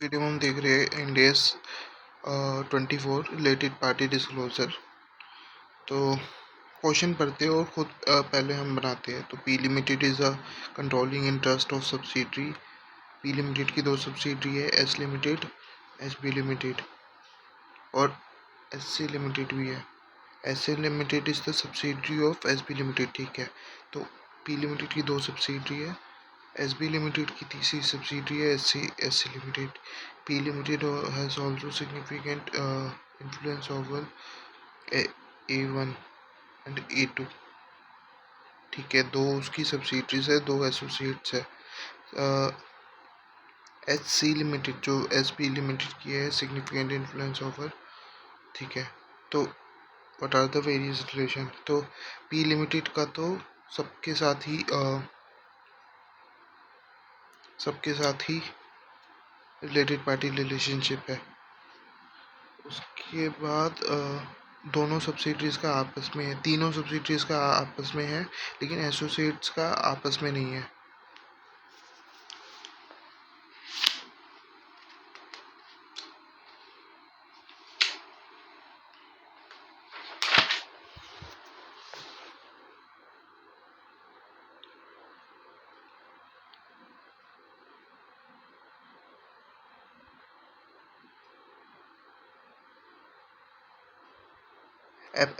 Video में हम देख रहे हैं इंडेस 24 रिलेटेड पार्टी डिस्क्लोजर। तो क्वेश्चन पढ़ते हैं और खुद पहले हम बनाते हैं। तो P limited is a controlling interest of subsidiary. P limited की दो सब्सिडरी है, S limited, S B limited और एस सी लिमिटेड भी है। S C limited is the subsidiary of S B limited, ठीक है। तो पी लिमिटेड की दो सब्सिडरी है, एस बी लिमिटेड की तीसरी सब्सिडरी है S C limited. P limited has also significant influence over A1 and A2, ठीक है। दो उसकी सब्सिडरीज है, दो एसोसिएट्स है। एच सी लिमिटेड जो एस बी लिमिटेड की है, सिग्निफिकेंट इन्फ्लुएंस ओवर, ठीक है। तो what are the various relation? तो पी लिमिटेड का तो सबके साथ ही रिलेटेड पार्टी रिलेशनशिप है। उसके बाद दोनों सब्सिडरीज का आपस में है, तीनों सब्सिडरीज का आपस में है, लेकिन एसोसिएट्स का आपस में नहीं है।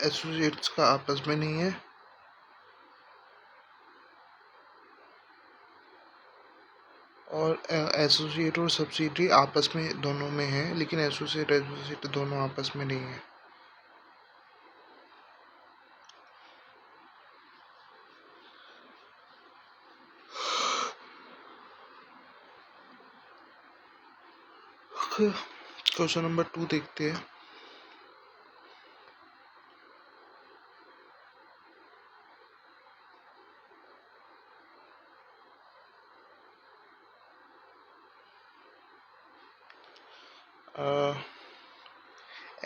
एसोसिएट्स का आपस में नहीं है और एसोसिएट और सब्सिडरी आपस में दोनों में है, लेकिन एसोसिएट दोनों आपस में नहीं है। क्वेश्चन नंबर 2 देखते हैं।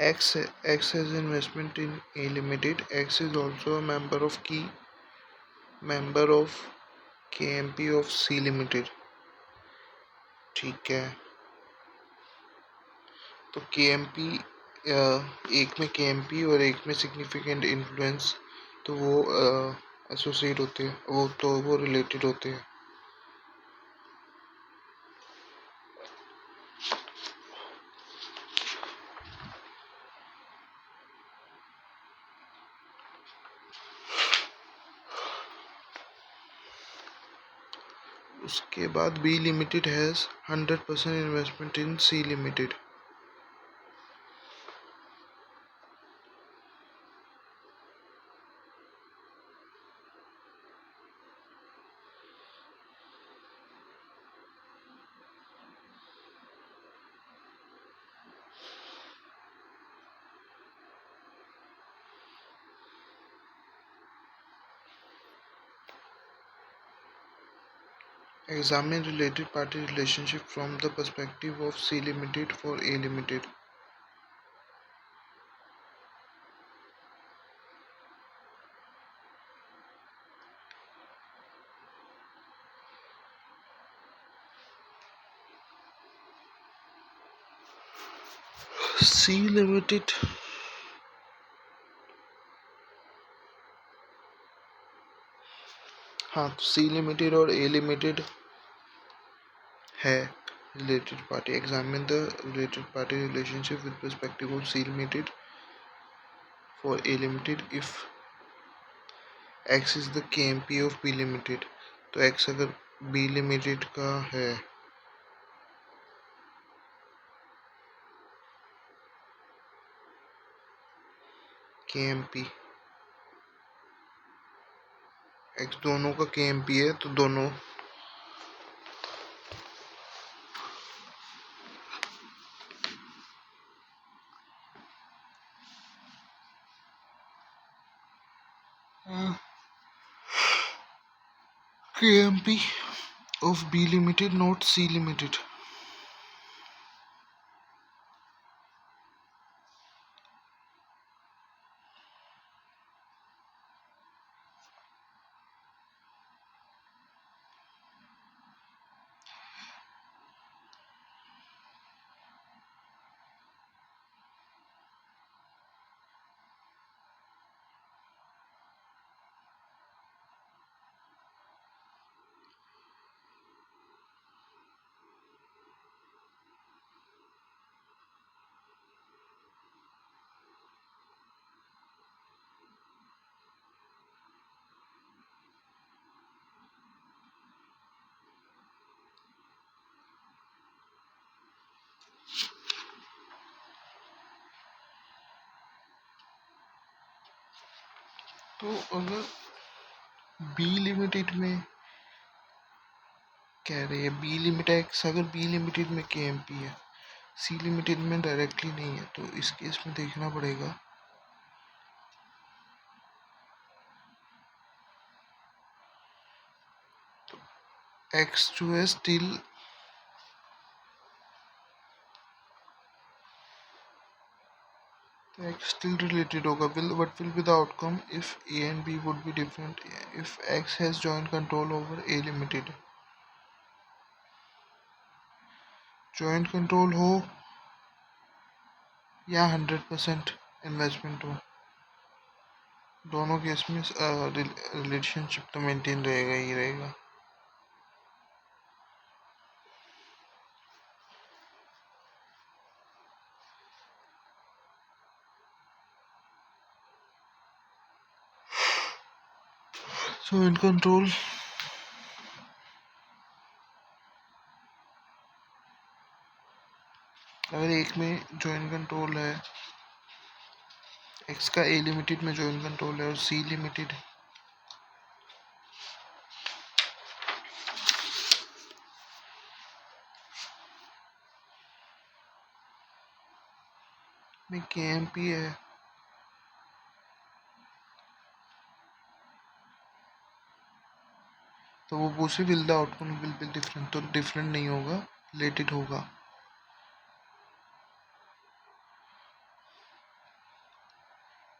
X has investment in A Limited. X is also a member of KMP of C Limited, ठीक है। तो KMP एक में KMP और एक में सिग्निफिकेंट इन्फ्लुएंस, तो वो एसोसिएट होते हैं, वो रिलेटेड होते हैं। उसके बाद B limited has 100% investment in C limited. Examine related party relationship from the perspective of C Limited for A Limited. C Limited हाँ, तो C Limited और A Limited है related party. Examine the related party relationship with perspective of C Limited for A Limited if X is the KMP of B Limited. तो X अगर B Limited का है, KMP X दोनों का KMP है, तो दोनों KMP of B Limited, not C Limited. तो अगर बी लिमिटेड में कह रहे हैं बी लिमिट एक्स, अगर बी लिमिटेड में के एम पी है, सी लिमिटेड में डायरेक्टली नहीं है, तो इस केस में देखना पड़ेगा तो एक्स जो है स्टिल एक्स स्टिल रिलेटेड होगा। Will what will be the outcome if A and B would be different if X has joint control over A limited. Joint control हो या 100% इन्वेस्टमेंट हो, दोनों केस में रिलेशनशिप तो maintain रहेगा ही रहेगा। सो in control अगर एक में जॉइंट कंट्रोल है, एक्स का ए लिमिटेड में जॉइंट कंट्रोल है और सी लिमिटेड में के एम पी है, तो वो पूछे will the outcome will be different, तो डिफरेंट नहीं होगा, रिलेटेड होगा।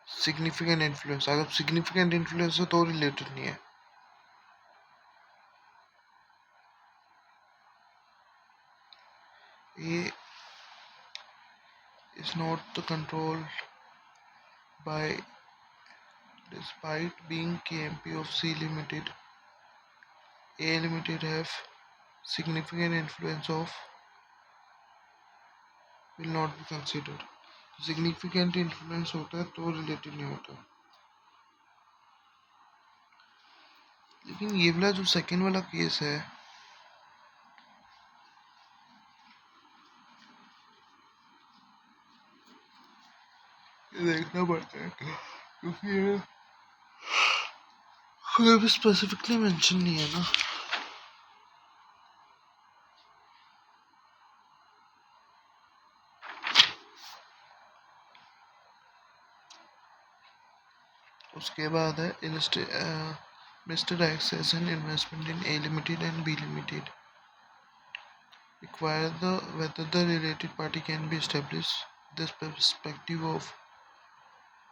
सिग्निफिकेंट इन्फ्लुएंस, अगर सिग्निफिकेंट इन्फ्लुएंस है तो रिलेटेड नहीं है। A is not the controlled by despite being KMP of C Limited. A Limited have significant influence of will not be considered. Significant influence होता है तो रिलेटेड नहीं होता। लेकिन ये वाला जो सेकेंड वाला केस है, ये देखना पड़ता है क्योंकि ये स्पेसिफिकली मेंशन नहीं है ना। उसके बाद है Mr. X has an investment in A Limited and B Limited. Require the whether the related party can be established. This perspective of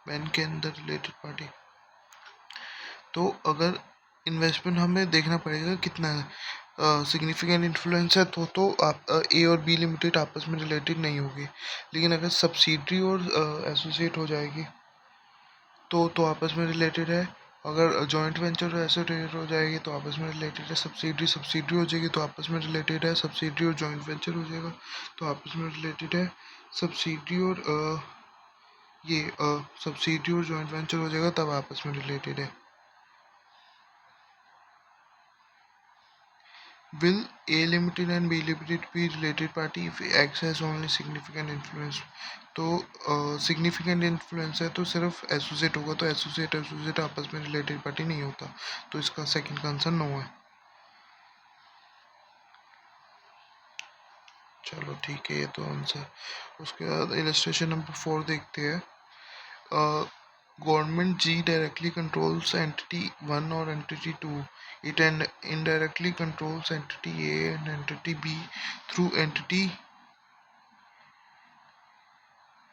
when can the related party. तो अगर इन्वेस्टमेंट हमें देखना पड़ेगा कितना है, सिग्निफिकेंट इन्फ्लुएंस है तो आप ए और बी लिमिटेड आपस में रिलेटेड नहीं होगी। लेकिन अगर सब्सिडरी और एसोसिएट हो जाएगी तो आपस में रिलेटेड है। अगर जॉइंट वेंचर एसोसिएट हो जाएगी तो आपस में रिलेटेड है। सब्सिडरी सब्सिडरी हो जाएगी तो आपस में रिलेटेड है। सब्सिडरी और जॉइंट वेंचर हो जाएगा तो आपस में रिलेटेड है। सब्सिडरी और ये सब्सिडरी और जॉइंट वेंचर हो जाएगा तब आपस में रिलेटेड है। Will A Limited and B Limited be related party if X has only significant influence? तो सिग्निफिकेंट इन्फ्लुएंस है तो सिर्फ एसोसिएट होगा, तो एसोसिएट एसोसिएट आपस में रिलेटेड पार्टी नहीं होता, तो इसका सेकंड का आंसर नो है। चलो ठीक है, ये तो आंसर। उसके बाद इलस्ट्रेशन नंबर 4 देखते हैं। Government G directly controls entity 1 or entity 2. It and indirectly controls entity A and entity B through entity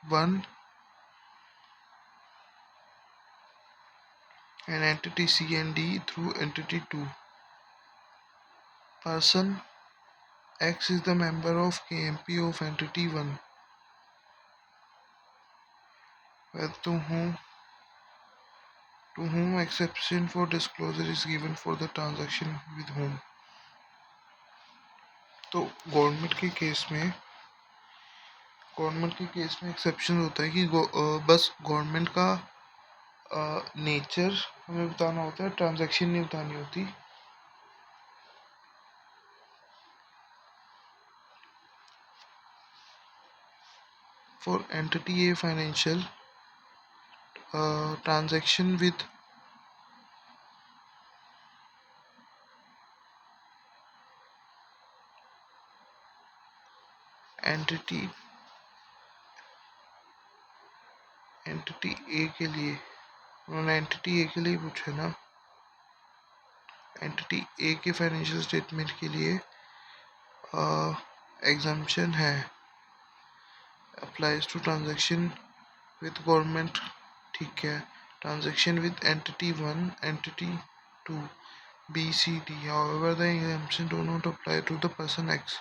1 and entity C and D through entity 2. Person X is the member of KMP of entity 1. Well, to whom exception for disclosure is given for the transaction with whom. तो government के case में exception होता है कि बस government का nature हमें बताना होता है, ट्रांजैक्शन नहीं बतानी होती। For entity a financial transaction with entity ए के लिए, उन्होंने एंटिटी ए के लिए पूछा ना। एंटिटी ए के फाइनेंशियल स्टेटमेंट के लिए एग्जाम्पशन है, applies to transaction with government, ठीक है। Transaction with entity 1, entity 2, B, C, D. However, the exemption do not apply to the person X.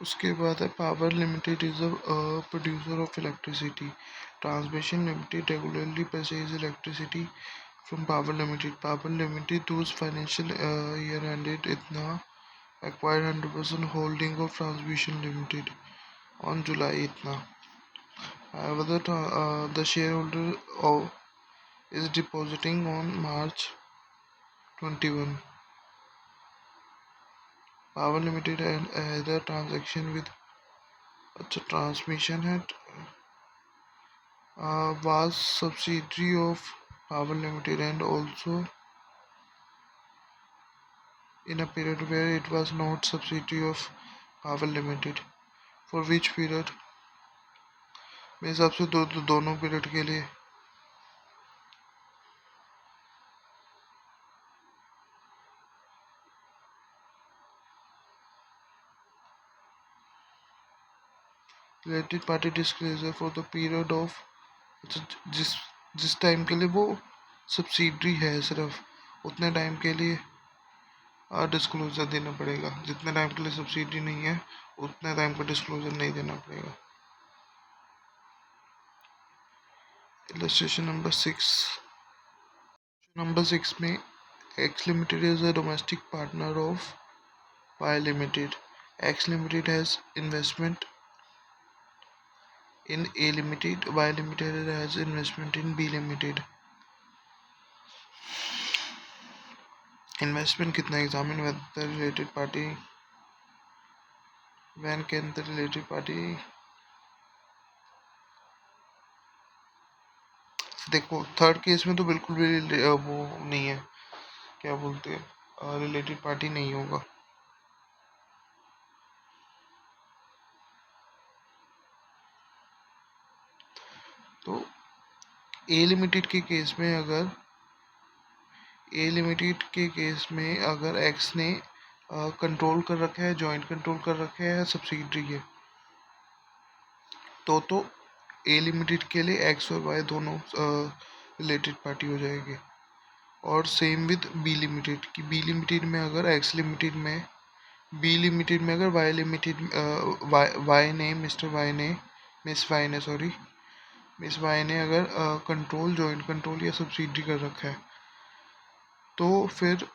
उसके बाद है power limited is a producer of electricity. Transmission limited regularly purchase electricity from power limited. Power limited whose financial year ended इतना acquired 100% holding of transmission limited on July इतना। However, the shareholder is depositing on March 21. Power Limited and the transaction with transmission had was subsidiary of Power Limited and also in a period where it was not subsidiary of Power Limited. For which period? मेरे हिसाब से दोनों period के लिए। Related party disclosure for the period of, जिस जिस time के लिए वो सब्सिडरी है सिर्फ उतने टाइम के लिए डिस्क्लोजर देना पड़ेगा। जितने टाइम के लिए सब्सिडी नहीं है उतने टाइम का डिस्क्लोजर नहीं देना पड़ेगा। इलस्ट्रेशन नंबर 6 में X limited is a domestic partner of Y limited. X limited has investment in A Limited, Y Limited has investment in B Limited. Investment कितना examine whether the related party, when can the related party, देखो third case में तो बिल्कुल भी वो नहीं है, क्या बोलते हैं, रिलेटेड पार्टी नहीं होगा। तो ए लिमिटेड के केस में अगर एक्स ने कंट्रोल कर रखा है, जॉइंट कंट्रोल कर रखा है सब्सिडरी है, तो ए लिमिटेड के लिए एक्स और वाई दोनों रिलेटेड पार्टी हो जाएगी। और सेम विद बी लिमिटेड की बी लिमिटेड में अगर एक्स लिमिटेड में बी लिमिटेड में अगर वाई लिमिटेड मिस वाई ने अगर कंट्रोल, जॉइंट कंट्रोल या सब्सिडी कर रखा है तो फिर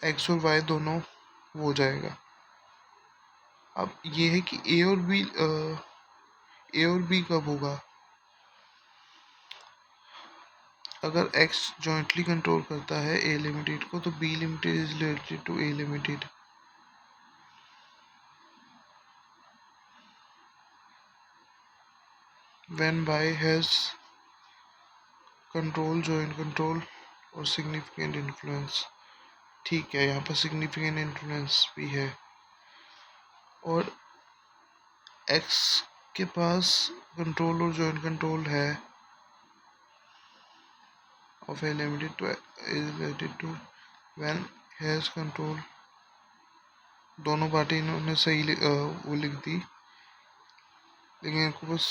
एक्स और वाई दोनों हो जाएगा। अब ये है कि ए और बी कब होगा? अगर एक्स जॉइंटली कंट्रोल करता है ए लिमिटेड को तो B limited is related to A limited. When Y has control, joint control और सिग्निफिकेंट इन्फ्लुएंस, ठीक है, यहाँ पर सिग्निफिकेंट इन्फ्लुएंस भी है। और एक्स के पास कंट्रोल और जॉइंट कंट्रोल है of a limited to is related to when has control। दोनों पार्टी इन्होंने सही वो लिख दी, लेकिन इनको बस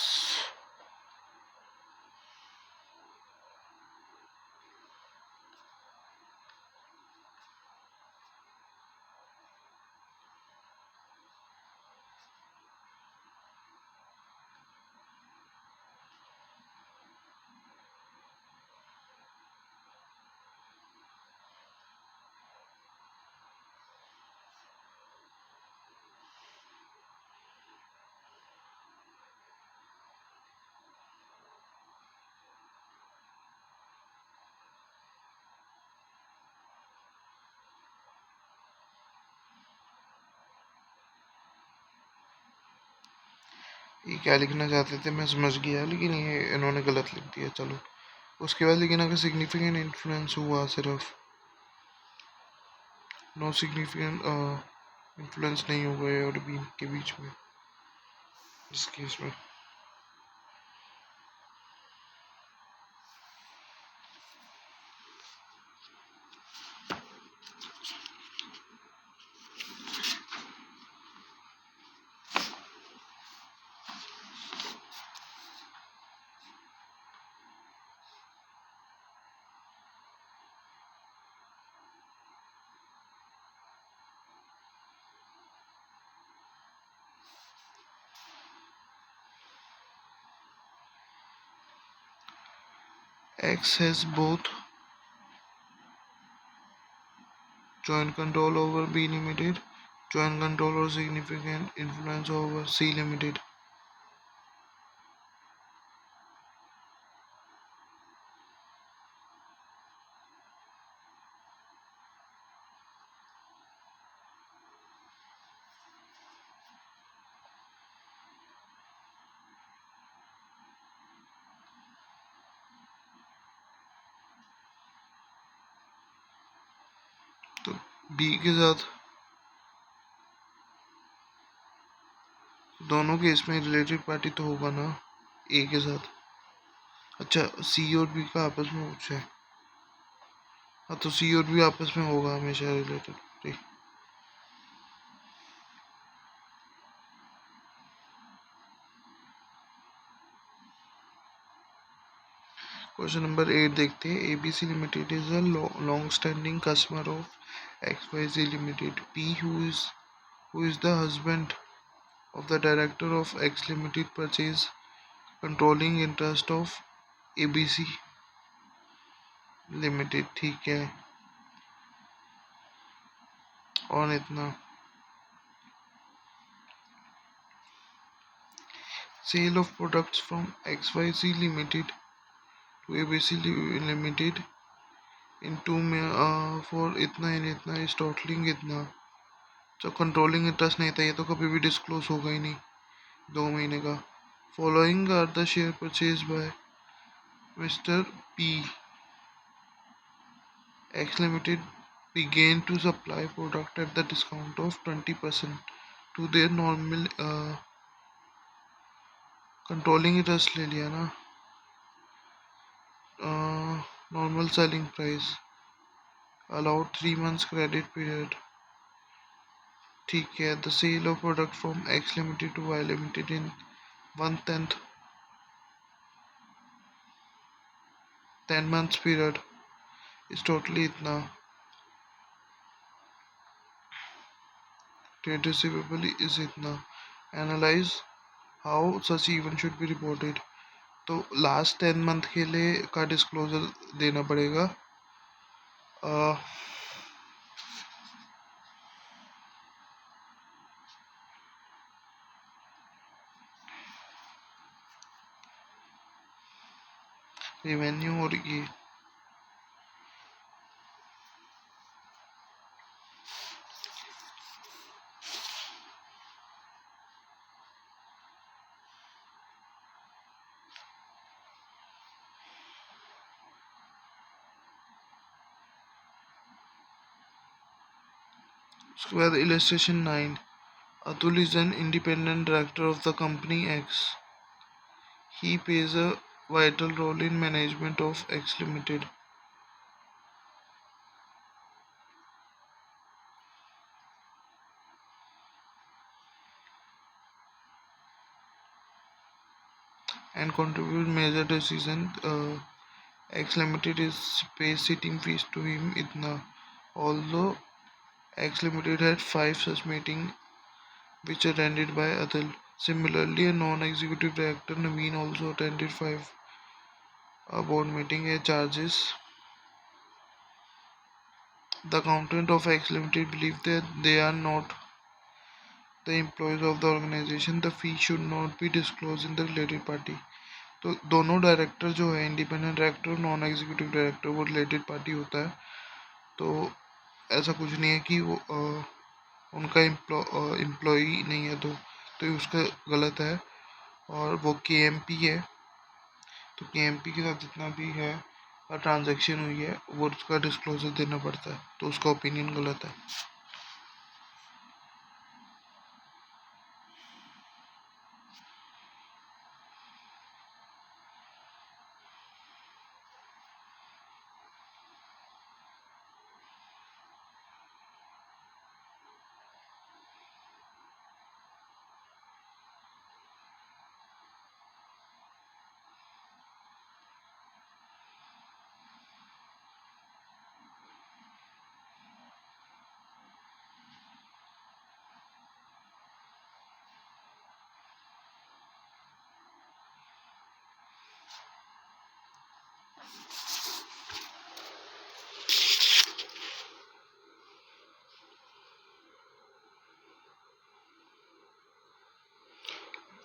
ये क्या लिखना चाहते थे मैं समझ गया, लेकिन ये इन्होंने गलत लिख दिया। चलो उसके बाद लेकिन अगर सिग्निफिकेंट इन्फ्लुएंस हुआ, सिर्फ नो सिग्निफिकेंट इन्फ्लुएंस नहीं होगा ए और बी के बीच में, इस केस में X has both joint control over B limited, joint control or significant influence over C limited. तो B के साथ दोनों केस में रिलेटेड पार्टी तो होगा ना ए के साथ। अच्छा सी और बी का आपस में कुछ है, हाँ तो सी और बी आपस में होगा हमेशा रिलेटेड पार्टी। क्वेश्चन नंबर 8 देखते हैं। ABC limited is a long standing customer of XYZ limited. P who is the husband of the director of X limited purchase controlling interest of ABC limited. ठीक है, और इतना sale of products from XYZ limited to ABC limited in two for इतना इन इतना is totaling इतना। जो controlling interest नहीं था ये तो कभी भी डिस्क्लोज होगा ही नहीं 2 महीने का। Following are the share purchase by mister P. X Limited began to supply product at the discount of 20% to their normal controlling interest ले लिया ना, normal selling price, allowed 3 months credit period. ठीक है, the sale of product from X limited to Y limited in 10 months period is totally इतना। Trade receivable is इतना। Analyse how such event should be reported. तो last 10 month के लिए का disclosure देना पड़ेगा। रेवेन्यू और ये उसके बाद illustration 9। Atul is an independent director of the company X. He plays a vital role in management of X Limited. And contribute major decision. X Limited is pays sitting fees to him itna. Although X Limited had 5 such meetings which attended by Atul. Similarly, a non-executive director Naveen also attended 5 board meeting. A charges. The accountant of X Limited believe that they are not the employees of the organization. The fee should not be disclosed in the related party. तो दोनों director जो है, independent director और non executive director, वो related party होता है। तो ऐसा कुछ नहीं है कि वो उनका एम्प्लॉई नहीं है, तो ये उसका गलत है। और वो KMP है, तो KMP के साथ जितना भी है ट्रांजैक्शन हुई है वो उसका डिस्क्लोजर देना पड़ता है, तो उसका ओपिनियन गलत है।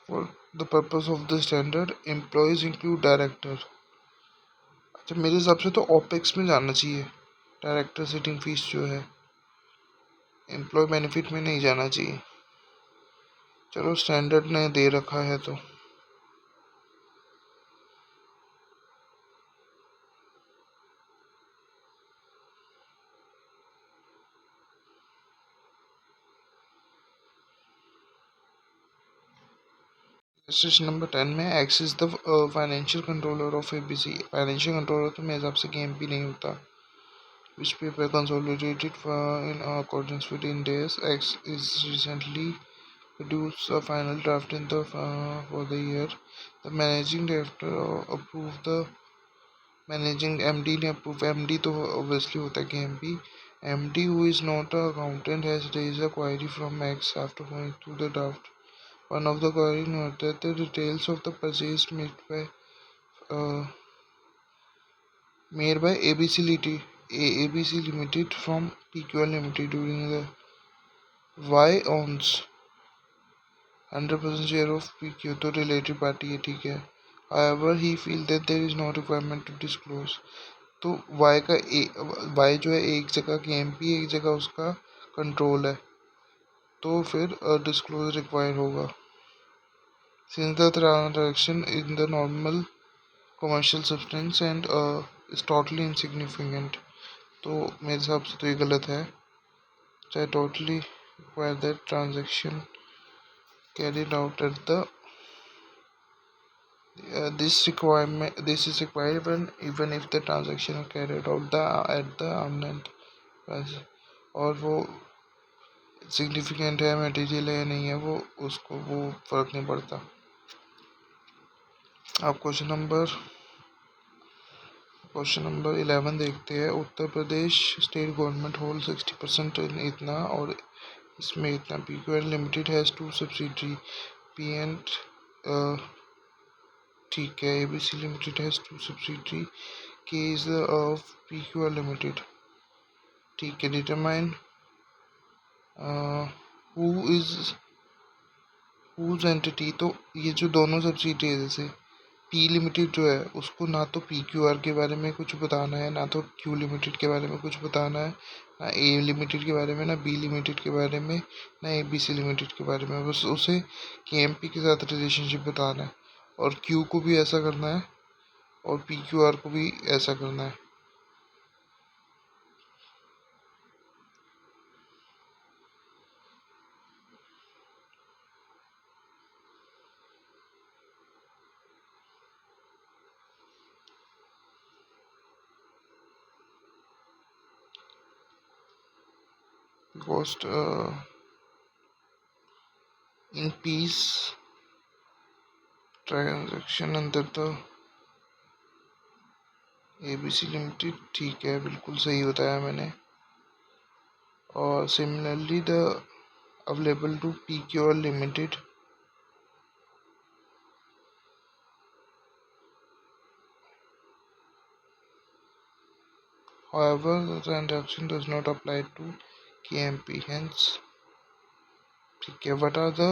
For the purpose of the standard employees include director. अच्छा, मेरे हिसाब से तो ओपेक्स में जाना चाहिए, डायरेक्टर सिटिंग फीस जो है, एम्प्लॉय बेनिफिट में नहीं जाना चाहिए। चलो, स्टैंडर्ड ने दे रखा है तो सेशन नंबर 10 में x is the financial controller of ABC. Financial controller तो मेरे हिसाब से KMP नहीं होता। विच paper consolidated in accordance with Ind AS X is recently produced a final draft in the for the year. The managing director approved the managing MD ने approve, MD तो obviously होता है KMP। MD who is not a accountant has raised a query from X after going through the draft. One of the query noted that the details of the purchase uh, made by ABC Limited from PQL Limited during the Y owns 100% share of PQ, तो related party है, ठीक है। However, he feels that there is no requirement to disclose। तो Y जो है एक जगह KMP, एक जगह उसका कंट्रोल है, तो फिर डिस्क्लोज रिक्वायर होगा। Since the transaction in the normal commercial substance and is totally insignificant, तो मेरे हिसाब से तो ये गलत है। चाहे totally require that transaction carried out at the this is required when even if the transaction is carried out at the arm's price, और वो सिग्निफिकेंट है, मटेरियल है नहीं है, वो उसको वो फर्क नहीं पड़ता। आप क्वेश्चन नंबर 11 देखते हैं। Uttar Pradesh state government hold 60% in इतना और इसमें इतना। PQL limited has 2 subsidiary, P and ठीक है। ABC limited has 2 subsidiary, K is of PQL limited, ठीक है। Determine who is whose entity, तो ये जो दोनों सब्सिडी है, जैसे P लिमिटेड जो है उसको ना तो PQR के बारे में कुछ बताना है, ना तो Q लिमिटेड के बारे में कुछ बताना है, ना A लिमिटेड के बारे में, ना B लिमिटेड के बारे में, ना ABC लिमिटेड के बारे में। बस उसे KMP के साथ रिलेशनशिप बताना है, और Q को भी ऐसा करना है और PQR को भी ऐसा करना है। Cost in piece ट्रांजेक्शन अंदर तो ABC लिमिटेड, ठीक है, बिल्कुल सही बताया मैंने। और similarly the available to PQL limited, however the transaction does not apply to KMP, hence ठीक है। what are the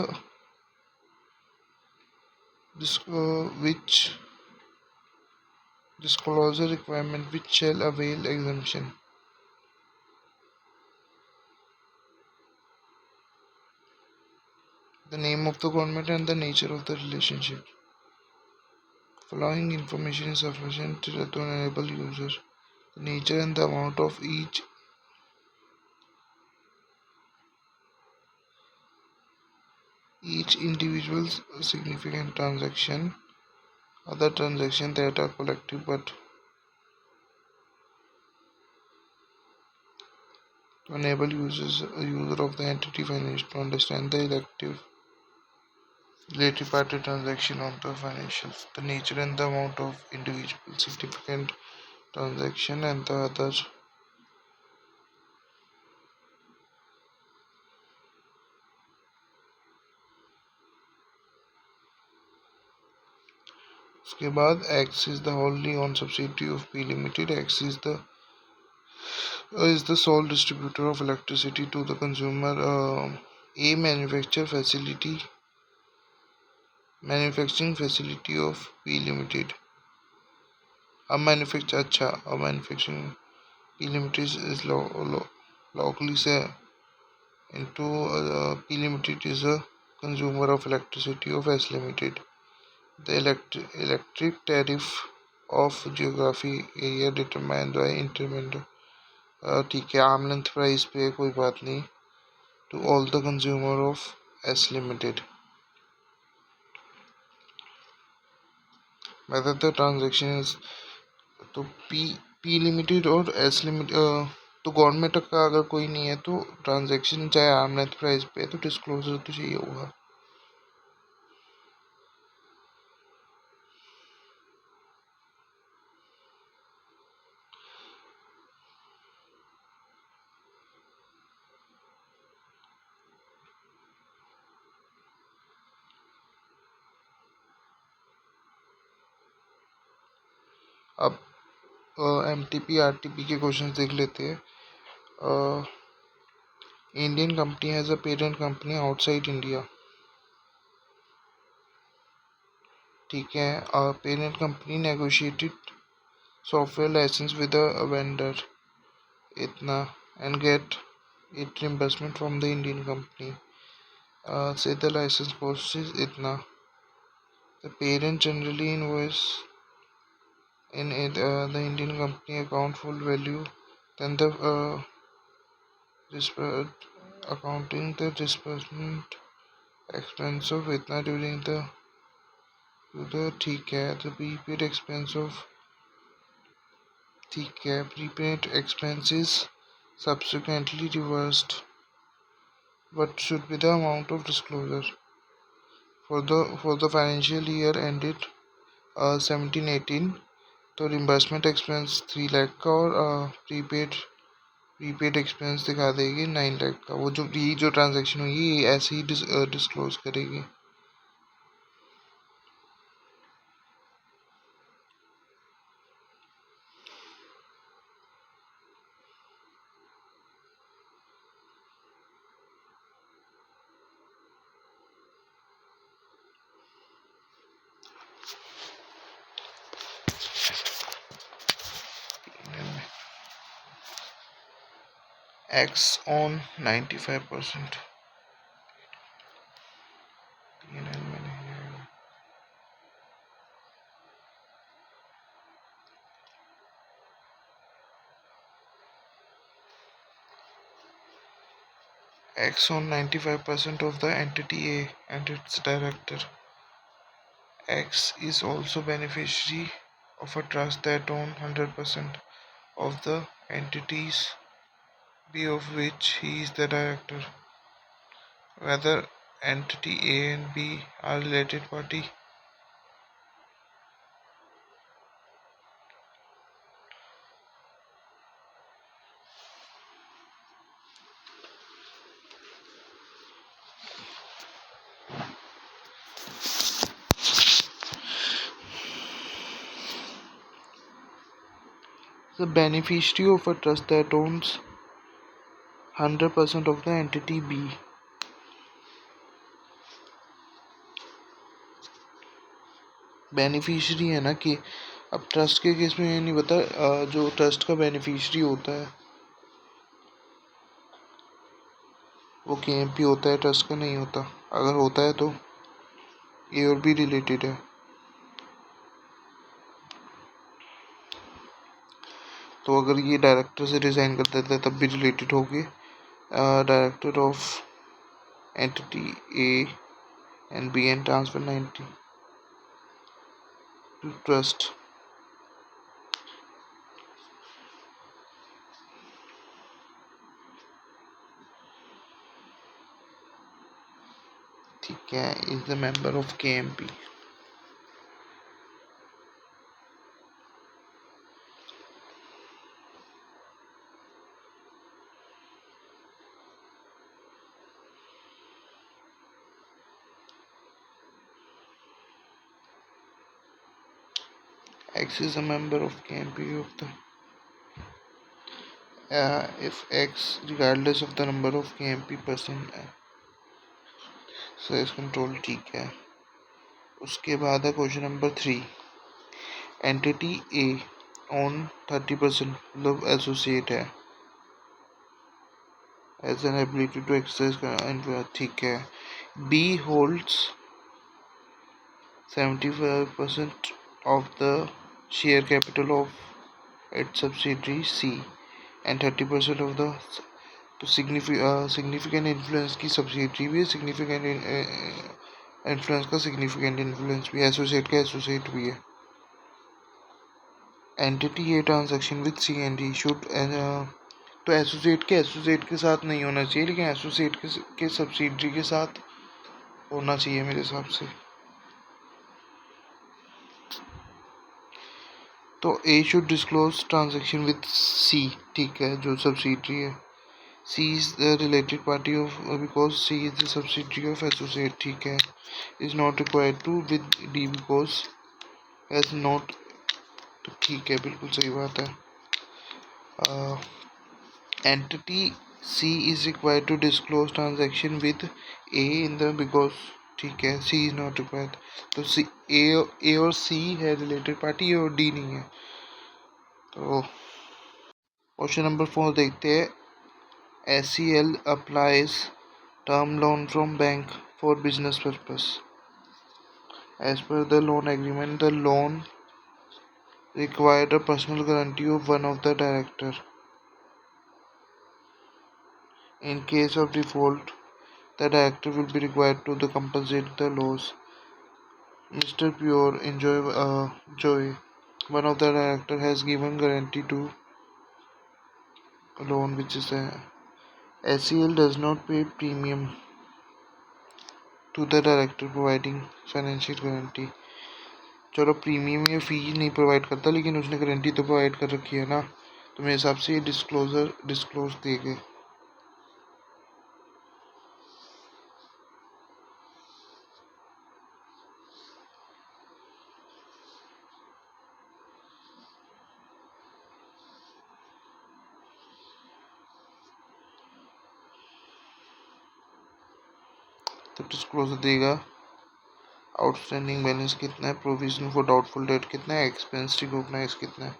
which disclosure requirement which shall avail exemption? the name of the government and the nature of the relationship. Following information is sufficient to enable user. The nature and the amount of each individual's significant transaction, other transactions that are collective but to enable a user of the entity financial to understand the related party transaction on the financials, the nature and the amount of individual significant transaction and the other. उसके बाद X is the wholly owned subsidiary of P Limited. X is the sole distributor of electricity to the consumer. A manufacturing facility of P Limited. A manufacturing P Limited is locally say into P Limited is a consumer of electricity of S Limited. The electric tariff of geography area determined by intermittent. ठीक है, arm length price पे कोई बात नहीं, to all the consumer of S Limited. Whether the transaction is तो P Limited और S Limited, तो government का अगर कोई नहीं है तो ट्रांजैक्शन चाहे आर्म लेंथ प्राइस पे है तो डिस्क्लोजर तो चाहिए होगा. अब MTP RTP के क्वेश्चन देख लेते हैं. Indian company has a parent company outside India. ठीक है, parent company negotiated software license with a vendor इतना and get it reimbursement from the Indian company. Say the license cost is itna. The parent generally invoice in it, the Indian company account full value, then the accounting the disbursement expense of itna during the ठीक है, the prepaid expense of ठीक है, prepaid expenses subsequently reversed. What should be the amount of disclosure for the financial year ended 17-18? तो reimbursement expense 3 lakh का और prepaid expense दिखा देगी 9 लाख का. वो जो ट्रांजैक्शन हुई ऐसे ही डिस्क्लोज करेगी. X on 95%. X owns 95% of the entity A and its director. X is also beneficiary of a trust that owns 100% of the entities B of which he is the director. Whether entity A and B are related party. The beneficiary of a trust that owns 100% of the entity B. Beneficiary है ना कि अब trust के case में ये नहीं बता, जो ट्रस्ट का बेनिफिशियरी होता है वो KMP होता है, ट्रस्ट का नहीं होता. अगर होता है तो ए और बी रिलेटेड है। तो अगर ये डायरेक्टर से रिजाइन कर देता है तब भी रिलेटेड होगी। Director of entity A and B and transfer 90 to trust. ठीक है, is the member of KMP। X is a member of KMP of the if X regardless of the number of KMP person says control। ठीक है, उसके बाद है question number 3। Entity A on 30% मतलब associate है as an ability to exercise. ठीक है, B holds 75% of the share capital of its subsidiary C and 30% of the। तो सिग्निफिकेंट इन्फ्लुएंस की सब्सिडी भी है, सिग्निफिकेंट इन्फ्लुएंस का सिग्निफिकेंट इन्फ्लुएंस भी है, एसोसिएट का एसोसिएट भी है। Entity A transaction with C and D should. तो एसोसिएट के साथ नहीं होना चाहिए, लेकिन एसोसिएट के सब्सिडी के साथ होना चाहिए मेरे हिसाब से। तो A should disclose transaction with C. ठीक है, जो सब्सिडी है। C is the related party of because C is the subsidiary of associate। ठीक है, is not required to with D because has not। तो ठीक है, बिल्कुल सही बात है। Entity C is required to disclose transaction with A in the because। ठीक है, C is not required। तो A और C है रिलेटेड पार्टी और D नहीं है। तो क्वेश्चन नंबर 4 देखते हैं। SEL applies term loan from bank for business purpose. As per the loan agreement, the loan required a personal guarantee of one of the director. In case of default, the director will be required to compensate the loss. Mr. Pure Joy, one of the director, has given guarantee to a loan which is a SEL does not pay premium to the director providing financial guarantee। चलो, premium या फी नहीं provide करता, लेकिन उसने guarantee तो provide कर रखी है ना, तो मेरे हिसाब से ये डिस्क्लोज देंगे। तो डिस्क्लोजर देगा। आउटस्टैंडिंग बैलेंस कितना है, प्रोविजन फॉर डाउटफुल डेट कितना है, एक्सपेंस रिकॉग्नाइज कितना है।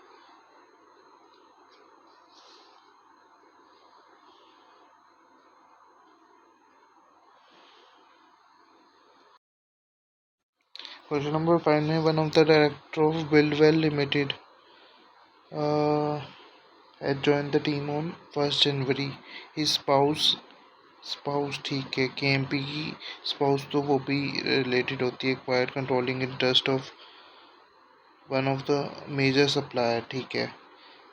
क्वेश्चन नंबर 5 में one of the director of Buildwell limited had joined the team on 1st January। his spouse. ठीक है, KMP की स्पाउस तो वो भी रिलेटेड होती है, acquired controlling interest of one of the major supplier. ठीक है,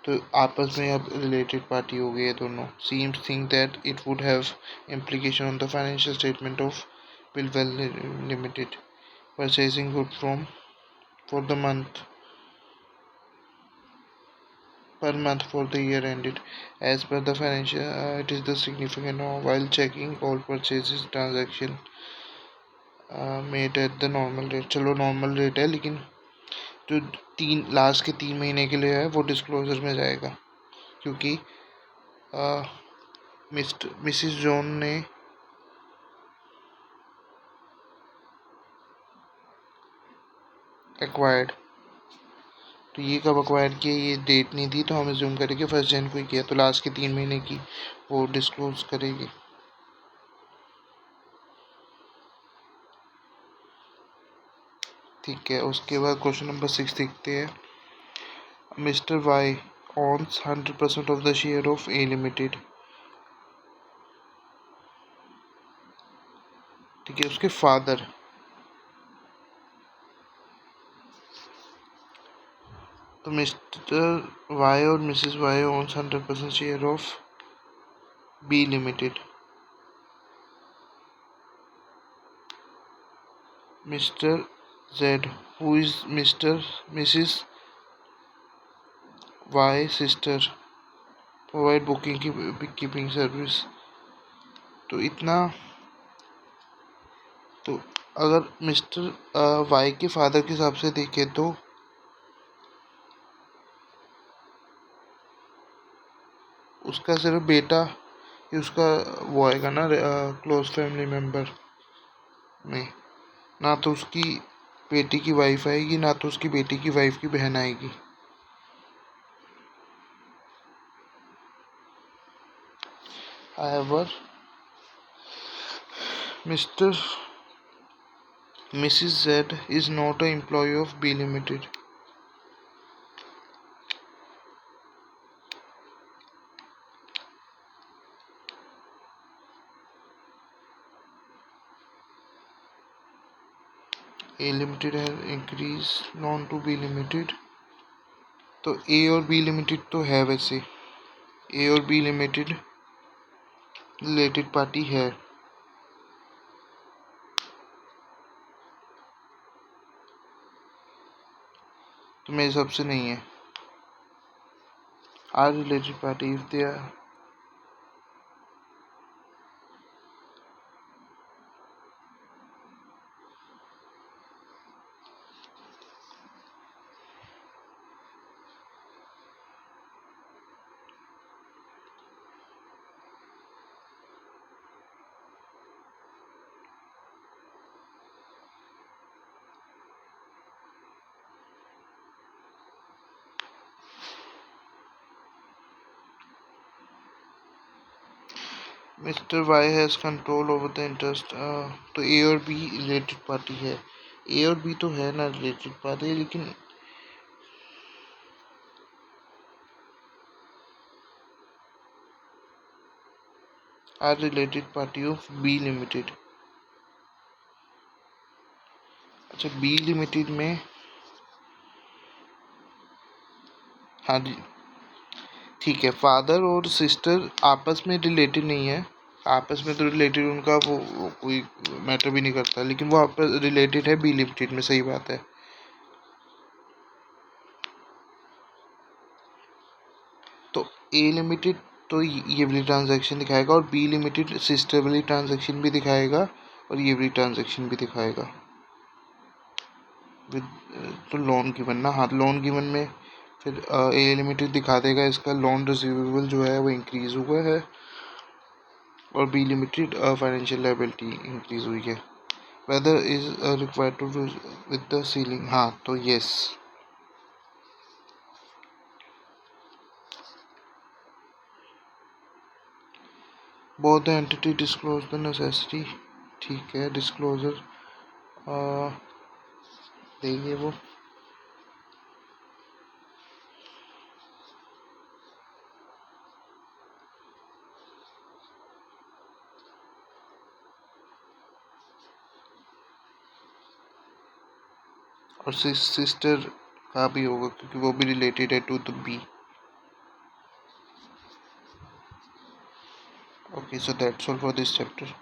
तो आपस में अब रिलेटेड पार्टी हो गई है दोनों। Seems think that it would have implication on the financial statement of Bilwel limited purchasing good from for the month per month for the year ended as per the financial it is the significant while checking all purchases transaction made at the normal rate। चलो normal rate है, लेकिन जो last के 3 महीने के लिए है वो डिस्क्लोजर में जाएगा, क्योंकि मिसिस जॉन ने एक्वायर्ड। तो ये कब एक्वायर किया, ये डेट नहीं दी, तो हम एज्यूम करेंगे 1 जनवरी को ही किया, तो लास्ट के 3 महीने की वो डिस्क्लोज करेगी। ठीक है, उसके बाद क्वेश्चन नंबर 6 देखते हैं। Mister Y owns 100% of the share of A Limited। ठीक है, उसके फादर, तो मिस्टर वाई और Mrs Y owns 100% share of B limited. Mister Z who is mister Mrs Y sister provide booking keeping service. तो इतना, तो अगर mister Y के फादर के हिसाब से देखें तो उसका सिर्फ बेटा ही उसका वो आएगा ना क्लोज फैमिली मेम्बर में, ना तो उसकी बेटी की वाइफ आएगी, ना तो उसकी बेटी की वाइफ की बहन आएगी। However, Mr. Mrs. Z is not an employee of B Limited। A Limited has increased loan to B Limited। तो A और B Limited तो है, वैसे A और B Limited रिलेटेड पार्टी है। तो मेरे हिसाब से नहीं है। Are related party if they are, mister Y has control over the interest. तो ए और बी रिलेटेड पार्टी है। ए और बी तो है ना रिलेटेड पार्टी, लेकिन are related party of B limited. अच्छा, बी लिमिटेड में, हाँ जी ठीक है, फादर और सिस्टर आपस में रिलेटेड नहीं है। आपस में तो रिलेटेड उनका वो कोई मैटर भी नहीं करता, लेकिन वो आपस रिलेटेड है बी लिमिटेड में, सही बात है। तो ए लिमिटेड तो ये वाली ट्रांजैक्शन दिखाएगा, और बी लिमिटेड सिस्टर वाली ट्रांजैक्शन भी दिखाएगा, और ये वाली ट्रांजैक्शन भी दिखाएगा विद। तो लोन गिवन ना, हाँ लोन गिवन में फिर ए लिमिटेड दिखा देगा इसका लोन रिसीवेबल जो है वो इंक्रीज हुआ है, और B limited financial liability increase हुई है। Whether is required to with the ceiling, हाँ तो yes. Both the entity disclose the necessity, ठीक है, डिस्क्लोजर देंगे वो। और सिस्टर का भी होगा क्योंकि वो भी रिलेटेड है to the B. Okay, so that's all for this chapter.